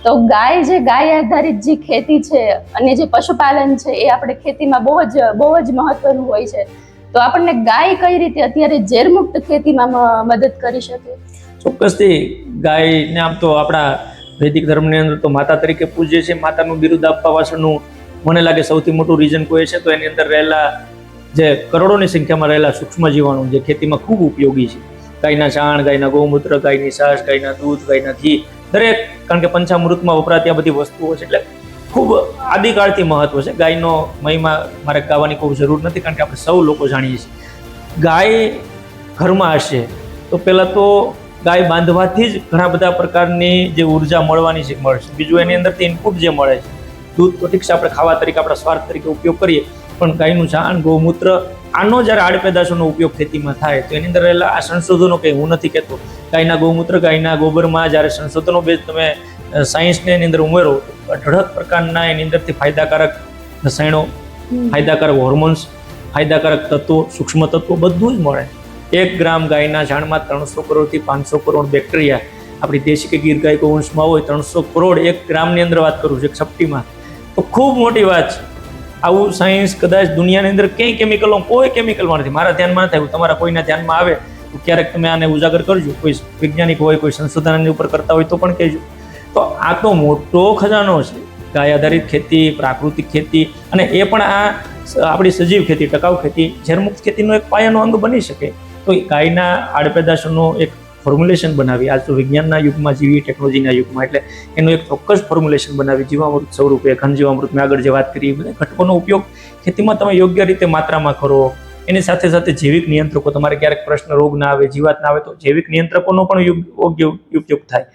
તો ગાય આધારિત જે ખેતી છે અને જે પશુપાલન છે એ આપણે ખેતીમાં બહુ જ મહત્વનું હોય છે. તો આપણને ગાય કઈ રીતે અત્યારે ઝેરમુક્ત ખેતીમાં મદદ કરી શકે? ચોક્કસથી ગાયને આમ તો આપણા વૈદિક ધર્મની અંદર તો માતા તરીકે પૂજ્ય છે. માતાનું બિરુદ આપવા પાછળનું મને લાગે સૌથી મોટું રીઝન કોઈ છે તો એની અંદર રહેલા જે કરોડોની સંખ્યામાં રહેલા સૂક્ષ્મ જીવાણુ જે ખેતીમાં ખૂબ ઉપયોગી છે. ગાયના છાણ, ગાયના ગૌમૂત્ર, ગાયની છાશ, ગાયના દૂધ, ગાયના ઘી, દરેક, કારણ કે પંચામૃતમાં વપરાતી આ બધી વસ્તુઓ છે એટલે ખૂબ આદિકાળથી મહત્વ છે. ગાયનો મહિમા મારે ગાવાની કોઈ જરૂર નથી, કારણ કે આપણે સૌ લોકો જાણીએ છીએ. ગાય ઘરમાં હશે તો પહેલાં તો ગાય બાંધવાથી જ ઘણા બધા પ્રકારની જે ઉર્જા મળવાની છે મળશે. બીજું એની અંદરથી ઇનપુટ જે મળે છે, દૂધ તો ઠીક છે આપણે ખાવા તરીકે, આપણા સ્વાર્થ તરીકે ઉપયોગ કરીએ, પણ ગાયનું છાણ, ગૌમૂત્ર, આનો જ્યારે આડપેદાશોનો ઉપયોગ ખેતીમાં થાય તો એની અંદર રહેલા આ સંશોધનો કંઈ હું નથી કહેતો, ગાયના ગૌમૂત્ર, ગાયના ગોબરમાં જ્યારે સંશોધનો બેઝ તમે સાયન્સને એની અંદર ઉમેરો તો અઢળક પ્રકારના એની અંદરથી ફાયદાકારક રસાયણો, ફાયદાકારક હોર્મોન્સ, ફાયદાકારક તત્વો, સૂક્ષ્મ તત્વો બધું જ મળે. 1 ગ્રામ ગાયના છાણમાં 300 કરોડથી 500 કરોડ બેક્ટેરિયા, આપણી દેશી કે ગીર ગાય ગૌવંશમાં હોય 300 કરોડ 1 ગ્રામની અંદર વાત કરું છું, એક સપ્ટીમાં, તો ખૂબ મોટી વાત છે. આવું સાયન્સ કદાચ દુનિયાની અંદર કોઈ કેમિકલમાં નથી. મારા ધ્યાનમાં ન થાય, તમારા કોઈના ધ્યાનમાં આવે તો ક્યારેક તમે આને ઉજાગર કરજો. કોઈ વૈજ્ઞાનિક હોય, કોઈ સંશોધનની ઉપર કરતા હોય તો પણ કહેજો. તો આ તો મોટો ખજાનો છે, ગાય આધારિત ખેતી, પ્રાકૃતિક ખેતી, અને એ પણ આ આપણી સજીવ ખેતી, ટકાઉ ખેતી, ઝેરમુક્ત ખેતીનો એક પાયાનો અંગ બની શકે. તો ગાયના આડપેદાશોનો એક ફોર્મ્યુલેશન બનાવી, આજ તો વિજ્ઞાનના યુગમાં જીવી, ટેકનોલોજીના યુગમાં, એટલે એનું એક ચોક્કસ ફોર્મ્યુલેશન બનાવી, જીવામૃત સ્વરૂપે, ઘન જીવામૃત મેં આગળ જે વાત કરી, બધા ઘટકોનો ઉપયોગ ખેતીમાં તમે યોગ્ય રીતે માત્રામાં કરો. એની સાથે સાથે જૈવિક નિયંત્રકો, તમારે ક્યારેક પ્રશ્ન રોગ ના આવે, જીવાત ના આવે તો જૈવિક નિયંત્રકોનો પણ યોગ્ય ઉપયોગ થાય.